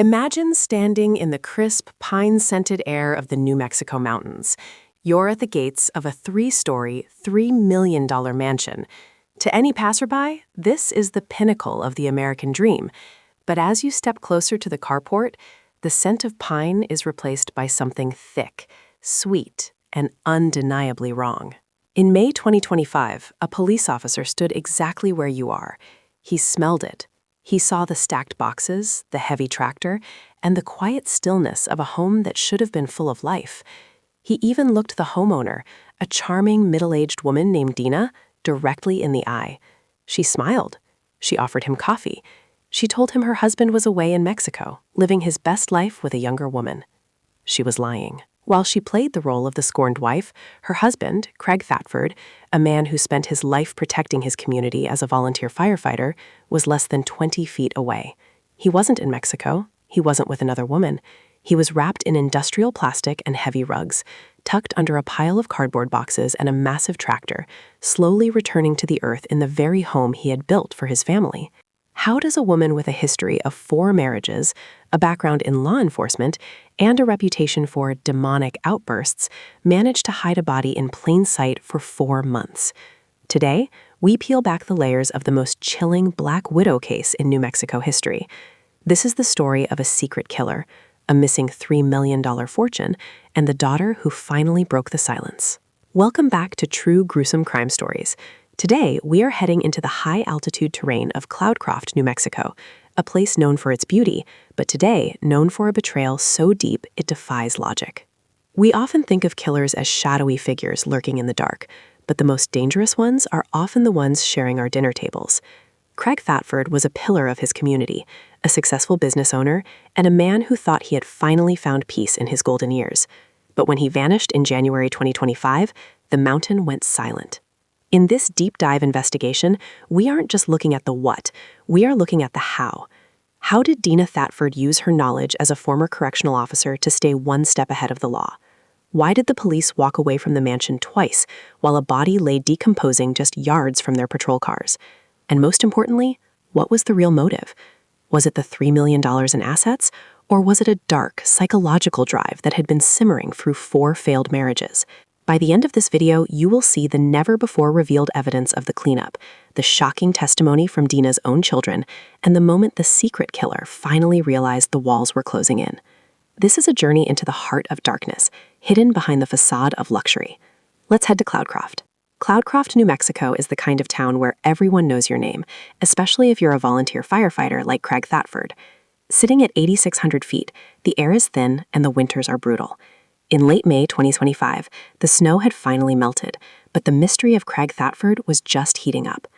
Imagine standing in the crisp, pine-scented air of the New Mexico mountains. You're at the gates of a three-story, $3 million mansion. To any passerby, this is the pinnacle of the American dream. But as you step closer to the carport, the scent of pine is replaced by something thick, sweet, and undeniably wrong. In May 2025, a police officer stood exactly where you are. He smelled it. He saw the stacked boxes, the heavy tractor, and the quiet stillness of a home that should have been full of life. He even looked the homeowner, a charming middle-aged woman named Dena, directly in the eye. She smiled. She offered him coffee. She told him her husband was away in Mexico, living his best life with a younger woman. She was lying. While she played the role of the scorned wife, her husband, Craig Thatford, a man who spent his life protecting his community as a volunteer firefighter, was less than 20 feet away. He wasn't in Mexico. He wasn't with another woman. He was wrapped in industrial plastic and heavy rugs, tucked under a pile of cardboard boxes and a massive tractor, slowly returning to the earth in the very home he had built for his family. How does a woman with a history of 4 marriages, a background in law enforcement, and a reputation for demonic outbursts manage to hide a body in plain sight for 4 months? Today, we peel back the layers of the most chilling Black Widow case in New Mexico history. This is the story of a secret killer, a missing $3 million fortune, and the daughter who finally broke the silence. Welcome back to True Gruesome Crime Stories. Today, we are heading into the high-altitude terrain of Cloudcroft, New Mexico, a place known for its beauty, but today known for a betrayal so deep it defies logic. We often think of killers as shadowy figures lurking in the dark, but the most dangerous ones are often the ones sharing our dinner tables. Craig Thatford was a pillar of his community, a successful business owner, and a man who thought he had finally found peace in his golden years. But when he vanished in January 2025, the mountain went silent. In this deep dive investigation, we aren't just looking at the what, we are looking at the how. How did Dena Thatford use her knowledge as a former correctional officer to stay one step ahead of the law? Why did the police walk away from the mansion twice while a body lay decomposing just yards from their patrol cars? And most importantly, what was the real motive? Was it the $3 million in assets, or was it a dark, psychological drive that had been simmering through 4 failed marriages? By the end of this video, you will see the never-before-revealed evidence of the cleanup, the shocking testimony from Dena's own children, and the moment the secret killer finally realized the walls were closing in. This is a journey into the heart of darkness, hidden behind the facade of luxury. Let's head to Cloudcroft. Cloudcroft, New Mexico is the kind of town where everyone knows your name, especially if you're a volunteer firefighter like Craig Thatford. Sitting at 8,600 feet, the air is thin and the winters are brutal. In late May 2025, the snow had finally melted, but the mystery of Craig Thatford was just heating up.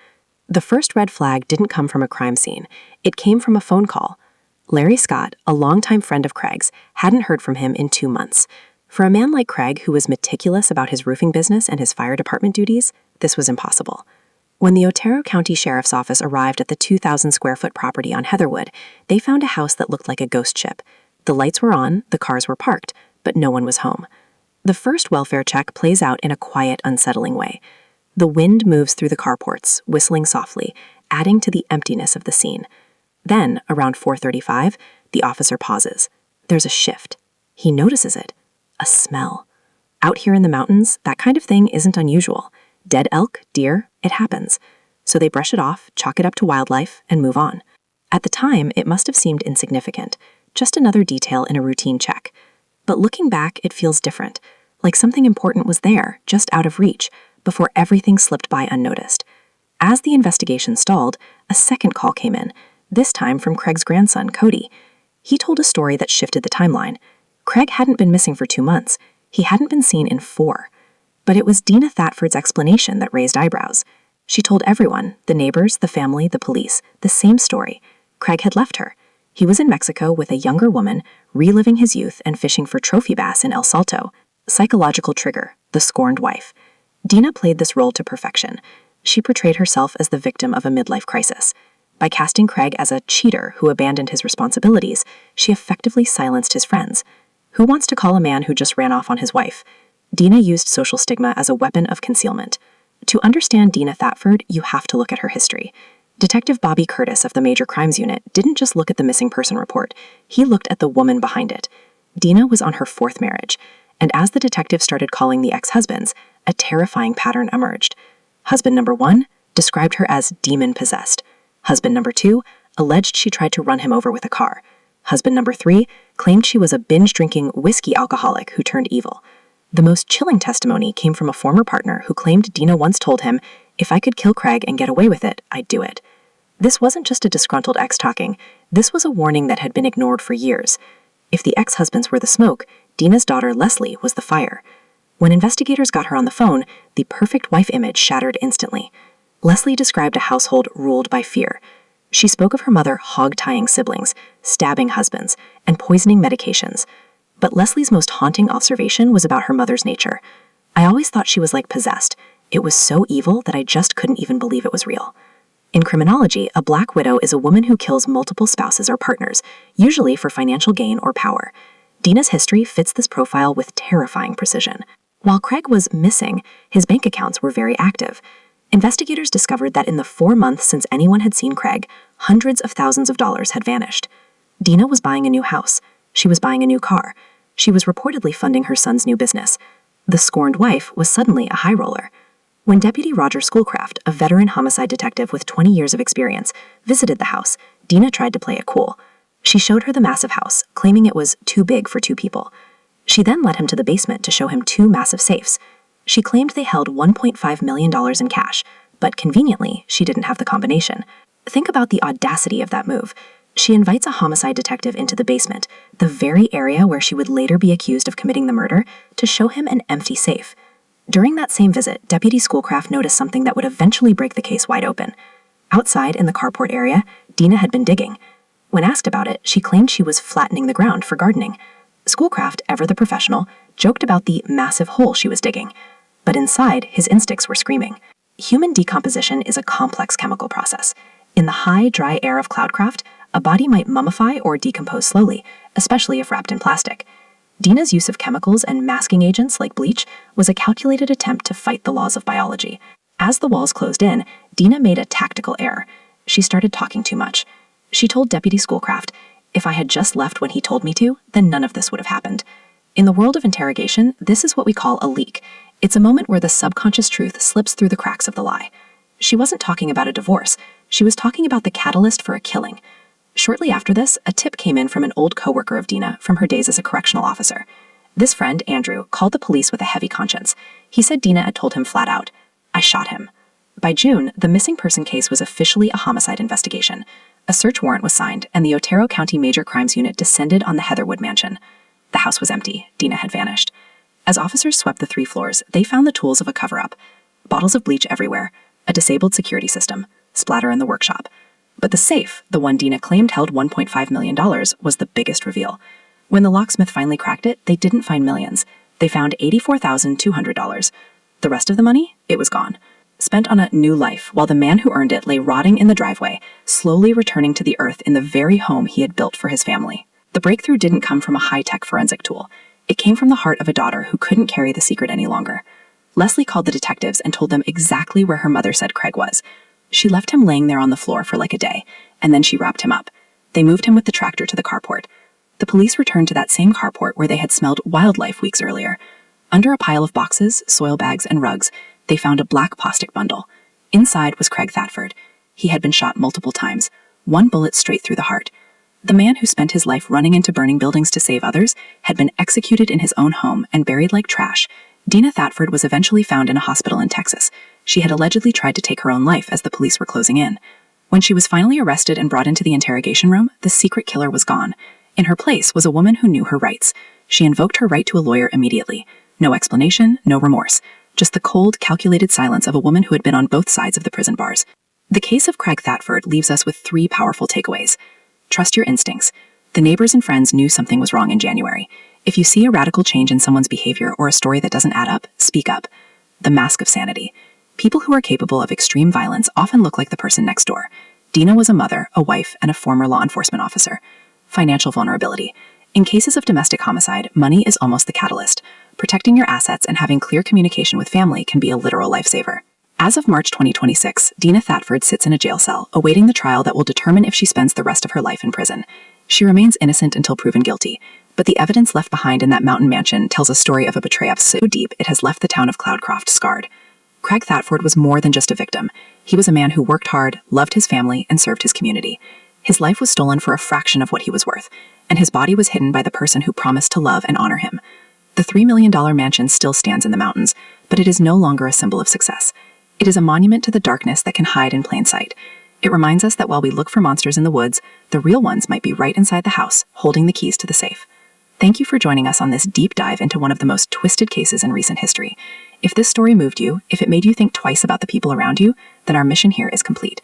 The first red flag didn't come from a crime scene. It came from a phone call. Larry Scott, a longtime friend of Craig's, hadn't heard from him in 2 months. For a man like Craig, who was meticulous about his roofing business and his fire department duties, this was impossible. When the Otero County Sheriff's Office arrived at the 2,000-square-foot property on Heatherwood, they found a house that looked like a ghost ship. The lights were on, the cars were parked, but no one was home. The first welfare check plays out in a quiet, unsettling way. The wind moves through the carports, whistling softly, adding to the emptiness of the scene. Then, around 4:35, the officer pauses. There's a shift. He notices it. A smell. Out here in the mountains, that kind of thing isn't unusual. Dead elk, deer, it happens. So they brush it off, chalk it up to wildlife, and move on. At the time, it must have seemed insignificant, just another detail in a routine check. But looking back, it feels different, like something important was there, just out of reach, before everything slipped by unnoticed. As the investigation stalled, a second call came in, this time from Craig's grandson, Cody. He told a story that shifted the timeline. Craig hadn't been missing for 2 months. He hadn't been seen in 4. But it was Dena Thatford's explanation that raised eyebrows. She told everyone, the neighbors, the family, the police, the same story. Craig had left her. He was in Mexico with a younger woman, reliving his youth and fishing for trophy bass in El Salto. Psychological trigger, the scorned wife. Dena played this role to perfection. She portrayed herself as the victim of a midlife crisis. By casting Craig as a cheater who abandoned his responsibilities, she effectively silenced his friends. Who wants to call a man who just ran off on his wife? Dena used social stigma as a weapon of concealment. To understand Dena Thatford, you have to look at her history. Detective Bobby Curtis of the Major Crimes Unit didn't just look at the missing person report, he looked at the woman behind it. Dena was on her fourth marriage, and as the detective started calling the ex-husbands, a terrifying pattern emerged. Husband number 1 described her as demon-possessed. Husband number 2 alleged she tried to run him over with a car. Husband number 3 claimed she was a binge-drinking whiskey alcoholic who turned evil. The most chilling testimony came from a former partner who claimed Dena once told him, "If I could kill Craig and get away with it, I'd do it." This wasn't just a disgruntled ex talking, this was a warning that had been ignored for years. If the ex-husbands were the smoke, Dena's daughter Leslie was the fire. When investigators got her on the phone, the perfect wife image shattered instantly. Leslie described a household ruled by fear. She spoke of her mother hog-tying siblings, stabbing husbands, and poisoning medications. But Leslie's most haunting observation was about her mother's nature. "I always thought she was like possessed. It was so evil that I just couldn't even believe it was real." In criminology, a black widow is a woman who kills multiple spouses or partners, usually for financial gain or power. Dena's history fits this profile with terrifying precision. While Craig was missing, his bank accounts were very active. Investigators discovered that in the 4 months since anyone had seen Craig, hundreds of thousands of dollars had vanished. Dena was buying a new house. She was buying a new car. She was reportedly funding her son's new business. The scorned wife was suddenly a high roller. When Deputy Roger Schoolcraft, a veteran homicide detective with 20 years of experience, visited the house, Dena tried to play it cool. She showed her the massive house, claiming it was too big for 2 people. She then led him to the basement to show him 2 massive safes. She claimed they held $1.5 million in cash, but conveniently, she didn't have the combination. Think about the audacity of that move. She invites a homicide detective into the basement, the very area where she would later be accused of committing the murder, to show him an empty safe. During that same visit, Deputy Schoolcraft noticed something that would eventually break the case wide open. Outside, in the carport area, Dena had been digging. When asked about it, she claimed she was flattening the ground for gardening. Schoolcraft, ever the professional, joked about the massive hole she was digging. But inside, his instincts were screaming. Human decomposition is a complex chemical process. In the high, dry air of cloudcraft, a body might mummify or decompose slowly, especially if wrapped in plastic. Dena's use of chemicals and masking agents like bleach was a calculated attempt to fight the laws of biology. As the walls closed in, Dena made a tactical error. She started talking too much. She told Deputy Schoolcraft, "If I had just left when he told me to, then none of this would have happened." In the world of interrogation, this is what we call a leak. It's a moment where the subconscious truth slips through the cracks of the lie. She wasn't talking about a divorce. She was talking about the catalyst for a killing. Shortly after this, a tip came in from an old coworker of Dena from her days as a correctional officer. This friend, Andrew, called the police with a heavy conscience. He said Dena had told him flat out, "I shot him." By June, the missing person case was officially a homicide investigation. A search warrant was signed, and the Otero County Major Crimes Unit descended on the Heatherwood mansion. The house was empty. Dena had vanished. As officers swept the 3 floors, they found the tools of a cover-up. Bottles of bleach everywhere, a disabled security system, splatter in the workshop. But the safe, the one Dena claimed held $1.5 million, was the biggest reveal. When the locksmith finally cracked it, they didn't find millions. They found $84,200. The rest of the money? It was gone. Spent on a new life, while the man who earned it lay rotting in the driveway, slowly returning to the earth in the very home he had built for his family. The breakthrough didn't come from a high-tech forensic tool. It came from the heart of a daughter who couldn't carry the secret any longer. Leslie called the detectives and told them exactly where her mother said Craig was. She left him laying there on the floor for like a day, and then she wrapped him up. They moved him with the tractor to the carport. The police returned to that same carport where they had smelled wildlife weeks earlier. Under a pile of boxes, soil bags, and rugs, they found a black plastic bundle. Inside was Craig Thatford. He had been shot multiple times, 1 bullet straight through the heart. The man who spent his life running into burning buildings to save others had been executed in his own home and buried like trash. Dena Thatford was eventually found in a hospital in Texas. She had allegedly tried to take her own life as the police were closing in. When she was finally arrested and brought into the interrogation room, the secret killer was gone. In her place was a woman who knew her rights. She invoked her right to a lawyer immediately. No explanation, no remorse. Just the cold, calculated silence of a woman who had been on both sides of the prison bars. The case of Craig Thatford leaves us with 3 powerful takeaways. Trust your instincts. The neighbors and friends knew something was wrong in January. If you see a radical change in someone's behavior or a story that doesn't add up, speak up. The mask of sanity. People who are capable of extreme violence often look like the person next door. Dena was a mother, a wife, and a former law enforcement officer. Financial vulnerability. In cases of domestic homicide, money is almost the catalyst. Protecting your assets and having clear communication with family can be a literal lifesaver. As of March 2026, Dena Thatford sits in a jail cell, awaiting the trial that will determine if she spends the rest of her life in prison. She remains innocent until proven guilty, but the evidence left behind in that mountain mansion tells a story of a betrayal so deep it has left the town of Cloudcroft scarred. Craig Thatford was more than just a victim. He was a man who worked hard, loved his family, and served his community. His life was stolen for a fraction of what he was worth, and his body was hidden by the person who promised to love and honor him. The $3 million mansion still stands in the mountains, but it is no longer a symbol of success. It is a monument to the darkness that can hide in plain sight. It reminds us that while we look for monsters in the woods, the real ones might be right inside the house, holding the keys to the safe. Thank you for joining us on this deep dive into one of the most twisted cases in recent history. If this story moved you, if it made you think twice about the people around you, then our mission here is complete.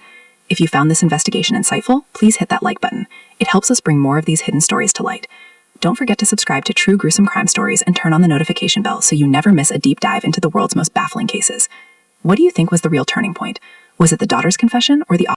If you found this investigation insightful, please hit that like button. It helps us bring more of these hidden stories to light. Don't forget to subscribe to True Gruesome Crime Stories and turn on the notification bell so you never miss a deep dive into the world's most baffling cases. What do you think was the real turning point? Was it the daughter's confession or the